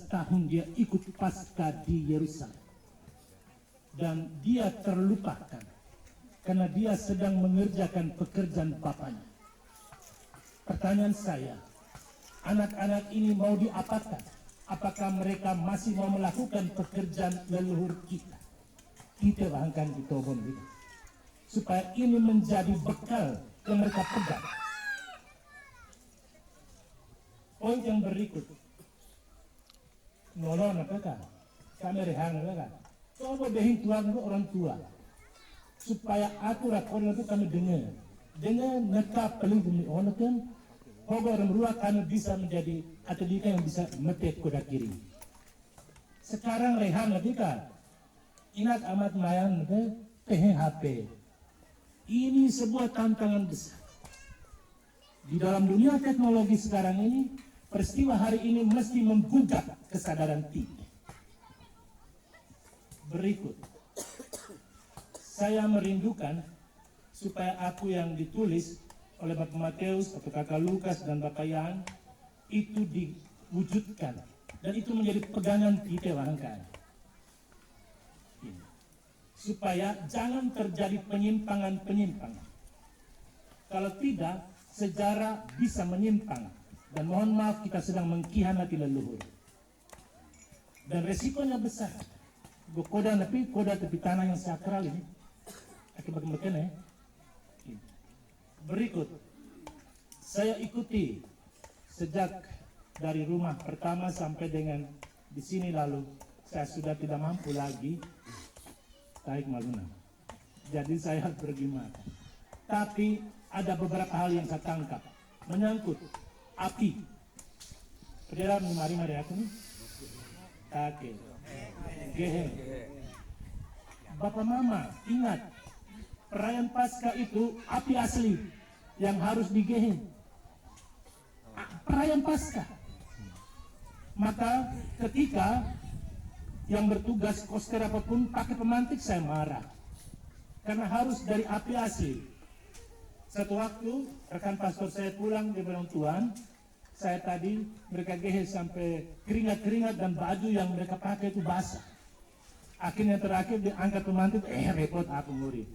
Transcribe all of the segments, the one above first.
tahun dia ikut Paskah di Yerusalem. Dan dia terlupakan karena dia sedang mengerjakan pekerjaan bapaknya. Pertanyaan saya, anak-anak ini mau diapakan? Apakah mereka masih mau melakukan pekerjaan leluhur kita? Kita bahkan di Tobon itu. Supaya ini menjadi bekal yang mereka pegang. Poin yang berikut. Nolong apa kan? Kami rehan apa kan? Coba dehin Tuhan itu orang tua. Supaya aku rakon itu kami dengar. Dengan nekap paling bumi orang kan. Hoga orang ruang kami bisa menjadi atletika yang bisa metek kuda kiri. Sekarang rehan apa kan? Ingat amat mayan HP. Ini sebuah tantangan besar. Di dalam dunia teknologi sekarang ini, peristiwa hari ini mesti menggugah kesadaran kita. Berikut, saya merindukan supaya aku yang ditulis oleh Bapak Matius atau Kakak Lukas dan Bapak Yan itu diwujudkan dan itu menjadi pegangan kita barangkali. Supaya jangan terjadi penyimpangan-penyimpangan. Kalau tidak, sejarah bisa menyimpang. Dan mohon maaf kita sedang mengkhianati leluhur. Dan resikonya besar. Koda tapi tanah yang sakral ini. Akibat mereka Berikut. Saya ikuti sejak dari rumah pertama sampai dengan di sini lalu. Saya sudah tidak mampu lagi tarik Maluna. Jadi saya pergi makan. Tapi ada beberapa hal yang saya tangkap. Menyangkut api. Perjalanan mari aku nih. Kakek. Gehe. Bapak Mama, ingat. Perayaan Paskah itu api asli. Yang harus digehe. Perayaan Paskah. Maka ketika yang bertugas koster apapun pakai pemantik, saya marah. Karena harus dari api asli. Satu waktu rekan pastor saya pulang dia bilang, Tuhan, saya tadi mereka gehe sampai keringat-keringat dan baju yang mereka pakai itu basah. Akhirnya terakhir dia angkat pemantik, repot aku murid.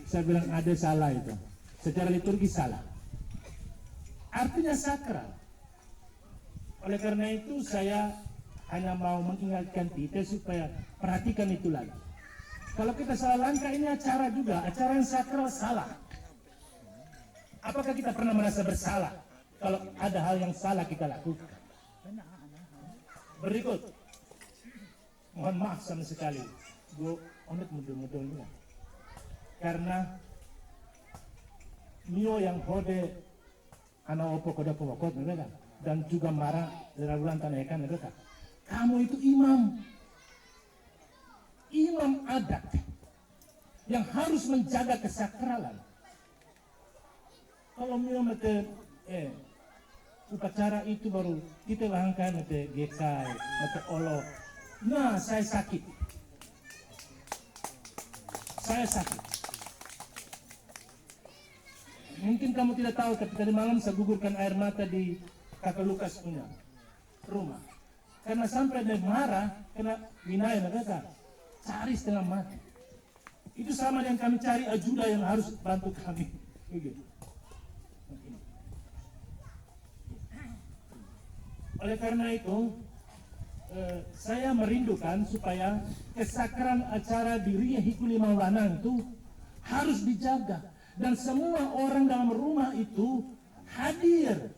Saya bilang ada salah itu. Secara liturgi salah. Artinya sakral. Oleh karena itu saya hanya mau mengingatkan kita supaya perhatikan itu lagi. Kalau kita salah langkah ini acara juga, acara yang sakral salah. Apakah kita pernah merasa bersalah kalau ada hal yang salah kita lakukan? Berikut, mohon maaf sama sekali, gue onet mudul-mudulnya. Karena Mio yang hode anak opo koda pokok mereka dan juga marah dari bulan tanah ikan mereka. Kamu itu imam adat yang harus menjaga kesakralan. Kalau Mio mete upacara itu baru kita bahangkan mete gekai, mete olo. Nah, saya sakit. Mungkin kamu tidak tahu, tapi tadi malam saya gugurkan air mata di Kakak Lukas punya rumah. Karena sampai dia marah, kena winaya mereka cari setengah mati. Itu sama dengan kami cari ajuda yang harus bantu kami. Begitu. Oleh karena itu, saya merindukan supaya kesakralan acara di Ria Hikuli Maulana itu harus dijaga. Dan semua orang dalam rumah itu hadir.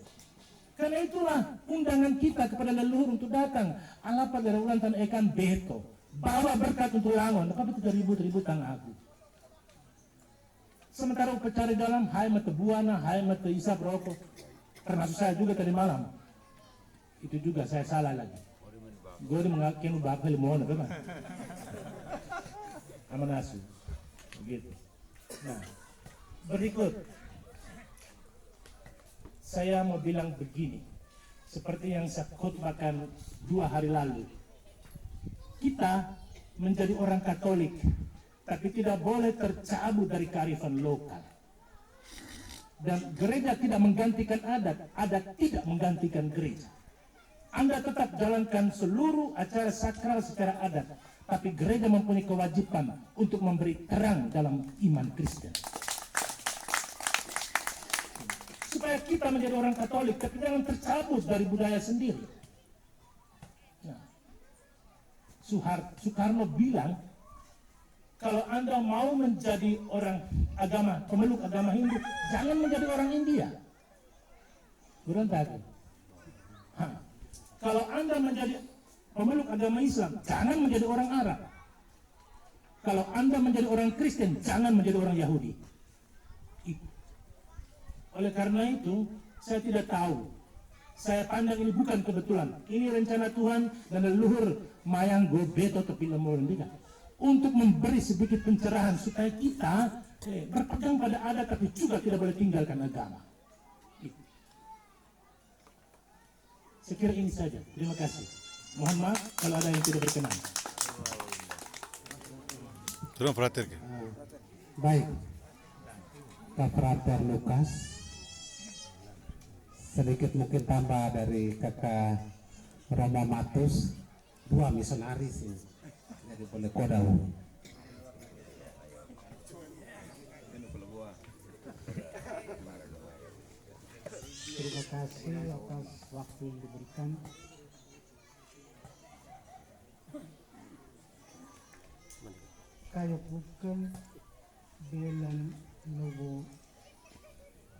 Karena itulah undangan kita kepada leluhur untuk datang. Alapa dari ulantan ikan beto. Bawa berkat untuk langon. Tapi itu ribut-ribut tangan aku. Sementara upacara dalam, hai mata buana, hai mata isap rokok. Termasuk saya juga tadi malam. Itu juga saya salah lagi. Gue mengakian bapak limon, apa? Amanasu. Begitu. Nah. Berikut, saya mau bilang begini, seperti yang saya khotbahkan 2 hari lalu. Kita menjadi orang Katolik, tapi tidak boleh tercabut dari kearifan lokal. Dan gereja tidak menggantikan adat, adat tidak menggantikan gereja. Anda tetap jalankan seluruh acara sakral secara adat, tapi gereja mempunyai kewajiban untuk memberi terang dalam iman Kristen. Supaya kita menjadi orang Katolik, tapi jangan tercabut dari budaya sendiri. Nah, Soekarno bilang, kalau Anda mau menjadi orang agama, pemeluk agama Hindu, jangan menjadi orang India. Berontak. Kalau Anda menjadi pemeluk agama Islam, jangan menjadi orang Arab. Kalau Anda menjadi orang Kristen, jangan menjadi orang Yahudi. Oleh karena itu, saya tidak tahu. Saya pandang ini bukan kebetulan. Ini rencana Tuhan dan leluhur mayang gobeto tepi lemur untuk memberi sedikit pencerahan supaya kita berpegang pada adat tapi juga tidak boleh tinggalkan agama. Saya kira ini saja. Terima kasih. Mohon maaf kalau ada yang tidak berkenan. Terima Frater. Baik, Pak Frater Lukas, sedikit mungkin tambah dari kakak Roma Matus, 2 misionaris ini, jadi boleh kodau. Terima kasih atas waktu yang diberikan. Kayo bukan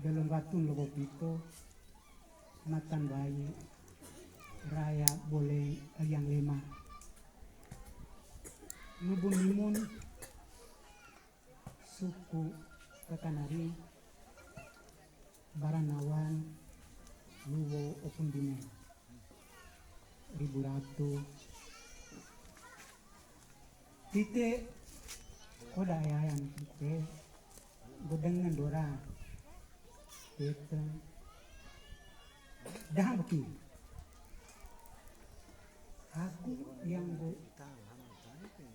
dalam batun lobo pito matan bayi raya boleh yang 5 lubun limun suku Kakanari Baranawan Luwo Opundime Ribu Ratu Tite koda ayayan tite godengan dora tite dah beki aku yang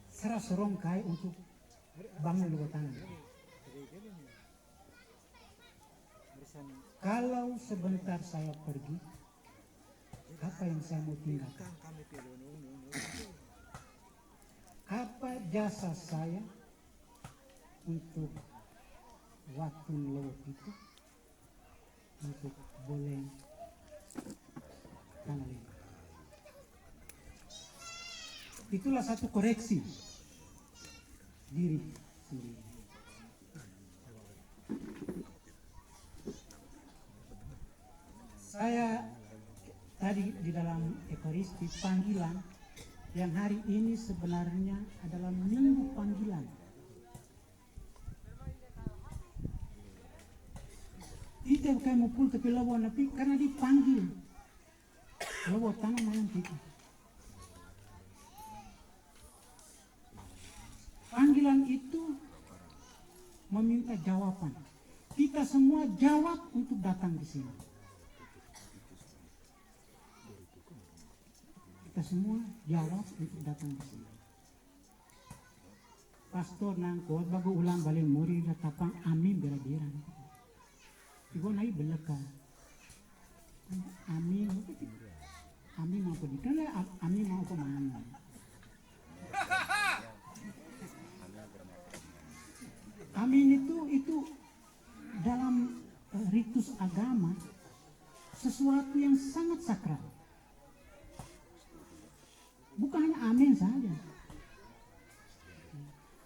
serah sorong kai untuk bangun luar tanah. Kalau sebentar saya pergi, apa yang saya mau tinggalkan? Apa jasa saya untuk waktu lewat itu, untuk boleh tanah ini? Itulah satu koreksi diri sendiri. Saya tadi di dalam Ekaristi panggilan yang hari ini sebenarnya adalah minggu panggilan. Itu kayak mau pul tapi lawan tapi karena dipanggil lawan tanah mayang kita. Panggilan itu meminta jawaban. Kita semua jawab untuk datang di sini. Kita semua jawab untuk datang di sini. Pastor nangko bago ulang balik muri datapang amin bela-bela. Ibu naik belaka. Amin. Amin mau pergi. Karena amin mau kemana? Amin itu dalam ritus agama sesuatu yang sangat sakral. Bukan hanya amin saja.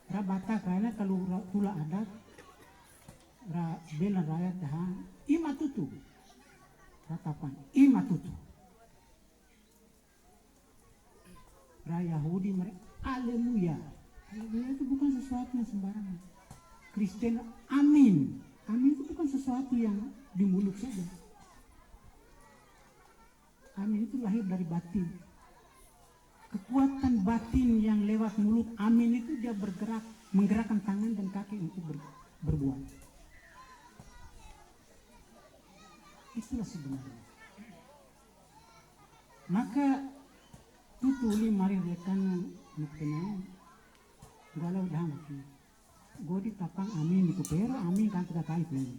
Rabata karena kalau tula adat bela rakyat dah imatutu ratapan imatutu raya Yahudi mereka haleluya. Haleluya itu bukan sesuatu yang sembarangan. Kristen amin. Amin itu bukan sesuatu yang di mulut saja. Amin itu lahir dari batin. Kekuatan batin yang lewat mulut amin itu dia bergerak, menggerakkan tangan dan kaki untuk berbuat. Itulah sebenarnya. Maka tutuli mari rekan mukena galau dah mati. Godi tapang amin itu pero amin kan tidak kait ini.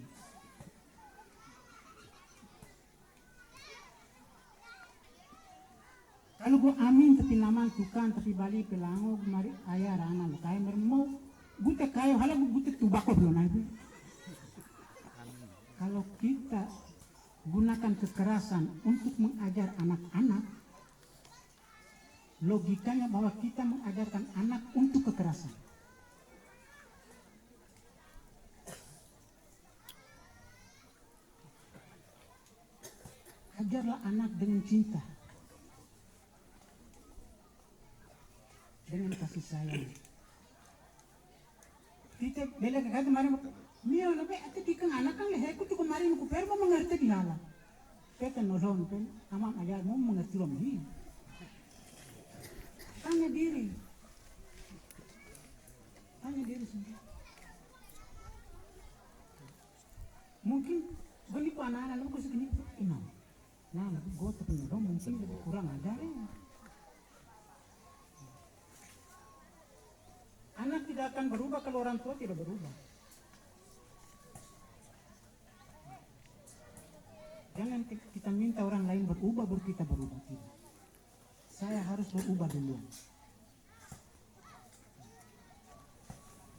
go amin tapi naman tukan tapi bali pelango mari ayah rana lo kaya mau gute kayo hala gute tubako belum ada. Kalau kita gunakan kekerasan untuk mengajar anak-anak, logikanya bahwa kita mengajarkan anak untuk kekerasan. Ajarlah anak dengan cinta, dengan kasih sayang. Kita bela kata kemarin, mio nabe ati tikang anak kan lehe ku tu kemarin ku perma mengerti di hala. Kita nolong pen, amam ajar mau mengerti loh ni. Tanya diri sendiri. Mungkin beli pa anak lalu ku segini imam. Nah, lalu gue tapi nolong mungkin lebih kurang ajar ya. Anak tidak akan berubah kalau orang tua tidak berubah. Jangan kita minta orang lain berubah baru kita berubah. Tidak. Saya harus berubah duluan.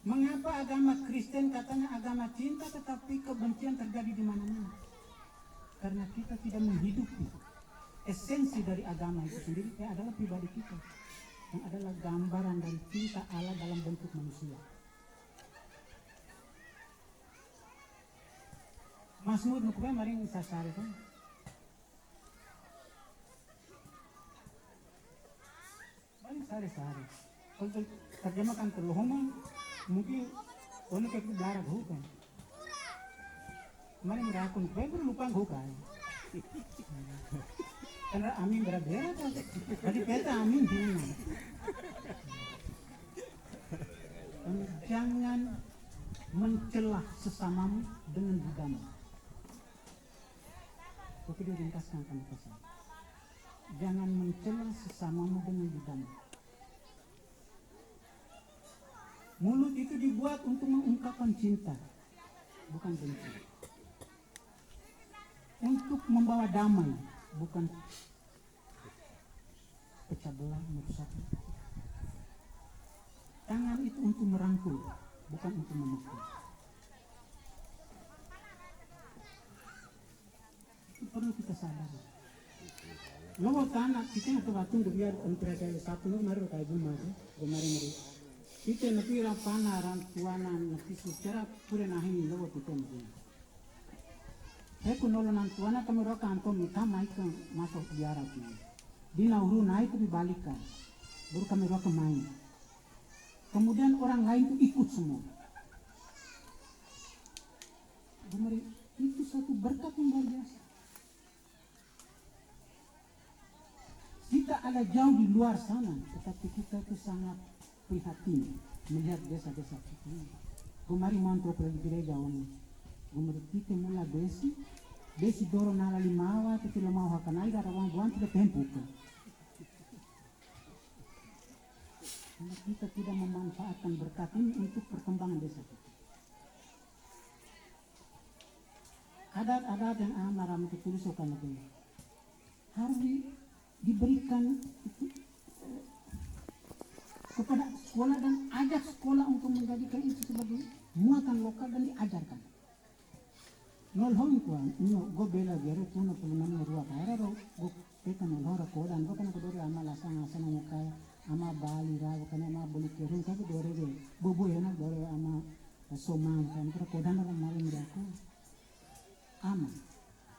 Mengapa agama Kristen katanya agama cinta tetapi kebencian terjadi di mana-mana? Karena kita tidak menghidupi esensi dari agama itu sendiri, adalah pribadi kita. Yang adalah gambaran dari cinta Allah dalam bentuk manusia. Mazmur nukbe maring sasari kan. Maring sari-sari. Kalau terjemahkan terlohongan, mungkin ono kayak darah bukan. Maring rakun kue lupa bukan. Karena amin berat-berat tadi peta amin dulu. Jangan mencelah sesamamu dengan lidamu. Oke, dia ringkaskan akan pesan. Jangan mencelah sesamamu dengan lidamu. Mulut itu dibuat untuk mengungkapkan cinta, bukan benci. Untuk membawa damai, bukan pecah belah, merusak. Tangan itu untuk merangkul, bukan untuk memukul. Itu perlu kita sadari. Lalu tanah kita nak batung biar untuk kayak satu nomor kayak kemarin. Kita nak pira panaran tuanan nanti secara pura nahi lalu kita mungkin. Aku nolonan tuana kami roka antom kita naik ke masuk biara tu. Di nauru naik ke balikan, baru kami roka main. Kemudian orang lain itu ikut semua. Itu satu berkat yang luar biasa. Kita ada jauh di luar sana, tetapi kita itu sangat prihatin melihat desa-desa kita. Kemarin mantu pergi gereja ini. Kemudian kita mulai besi dorong nala limawa, tapi lemah hakan air ada orang tidak tempukan. Karena kita tidak memanfaatkan berkat ini untuk perkembangan desa kita. Adat-adat yang amat ramai ditulis oleh kita harus diberikan kepada sekolah dan ajak sekolah untuk menjadikan itu sebagai muatan lokal dan diajarkan. Nol hong kuan, go bela biaro tuno pulunan ruwa kaya ro go peka nol hora kodan go kana kodori ama lasang asana mukaya ama bali ra go kana ama boli kerun ka go dore de bobo yana dore ama soman kan tra kodan ra malin ra ko ama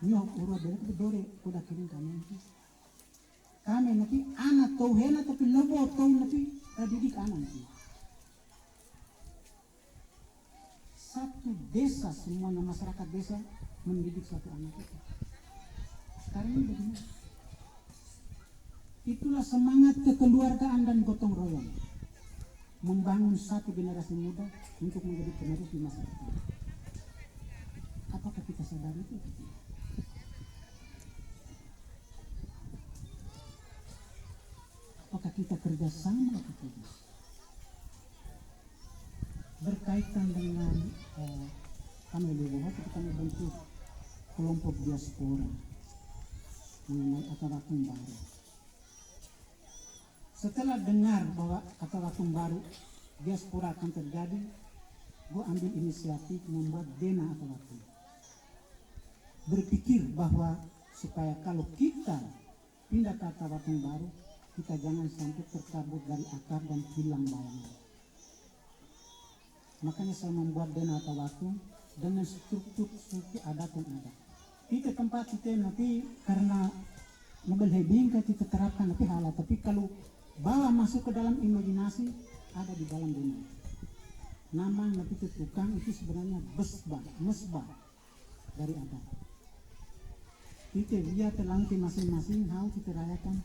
nyo uro bela ko dore koda kirin kami nanti anak tau hena tapi lebo tau nanti didik anak nanti. Satu desa, semuanya masyarakat desa mendidik satu anak itu. Sekarang ini bagaimana? Itulah semangat kekeluargaan dan gotong royong. Membangun satu generasi muda untuk menjadi penerus di masa depan. Apakah kita sadar itu? Apakah kita kerjasama atau tidak? Berkaitan dengan kami lihat kami bentuk kelompok diaspora mengenai acara baru. setelah dengar bahwa kata Watung Baru diaspora akan terjadi, gue ambil inisiatif membuat Dena atau Watung. Berpikir bahwa supaya kalau kita pindah ke kata Watung Baru, kita jangan sampai tercabut dari akar dan hilang bayangnya. Makanya saya membuat Dena atau Watung dengan struktur adat yang ada. Kita tempat kita nanti karena mobil hebing kita terapkan tapi halah, tapi kalau bawa masuk ke dalam imajinasi ada di dalam Dena. Nama nanti tukang itu sebenarnya mesbah dari adat. Kita lihat langkah masing-masing how kita rayakan.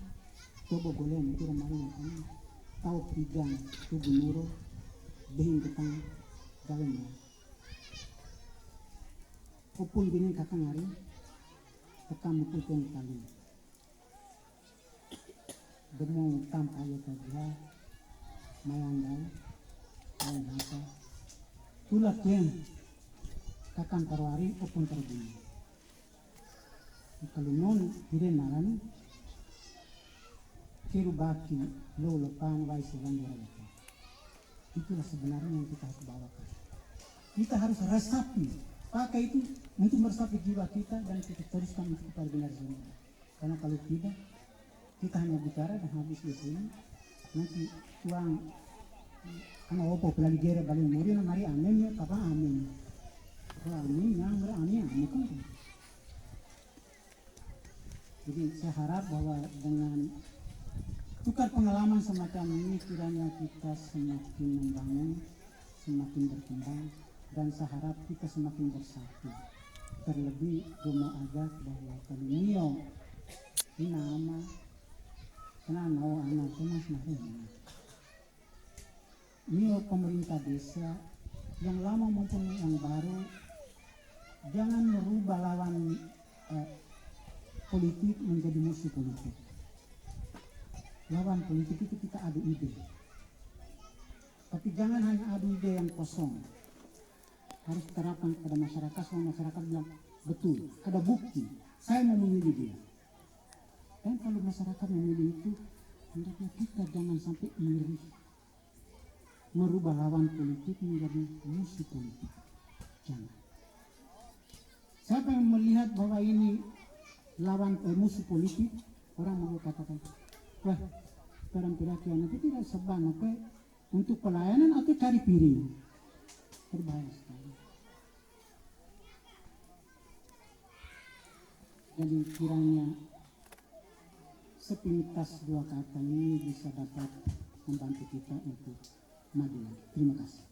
Coba golem itu ramai kan. Tahu pigang tubuh nuro behin ketang dalam ya. Opun bini kakang hari tekam itu yang kali. Demo tanpa ya kerja mayandai ayam hasa. Tulah yang kakang parwari opun terbini. Kalau non hiren naran kiru baki lo lepan wai selang itu. Itulah sebenarnya yang kita harus bawakan. Kita harus resapi, pakai itu untuk meresapi jiwa kita dan kita teruskan untuk kepada generasi muda. Karena kalau tidak, kita hanya bicara dan habis di sini. Nanti uang karena opo pelagi gere balik muri na mari amin ya papa amin. Kalau amin yang amin kan. Jadi saya harap bahwa dengan tukar pengalaman semacam ini kiranya kita semakin membangun, semakin berkembang, dan saya harap kita semakin bersatu. Terlebih rumah adat bahwa kalau nio ini nama kenapa anak mas nahin. Nio pemerintah desa yang lama maupun yang baru jangan merubah lawan politik menjadi musuh politik. Lawan politik itu kita adu ide. Tapi jangan hanya adu ide yang kosong. Harus terapkan kepada masyarakat, semua masyarakat bilang betul, ada bukti. Saya mau memilih dia. Dan kalau masyarakat memilih itu, hendaknya kita jangan sampai iri. Merubah lawan politik menjadi musuh politik. Jangan. Siapa yang melihat bahwa ini lawan musuh politik, orang mau katakan, wah, perampilakian itu tidak sebab untuk pelayanan atau cari piring. Berbahaya sekali. Jadi kiranya sepintas dua kata ini bisa dapat membantu kita untuk maju. Terima kasih.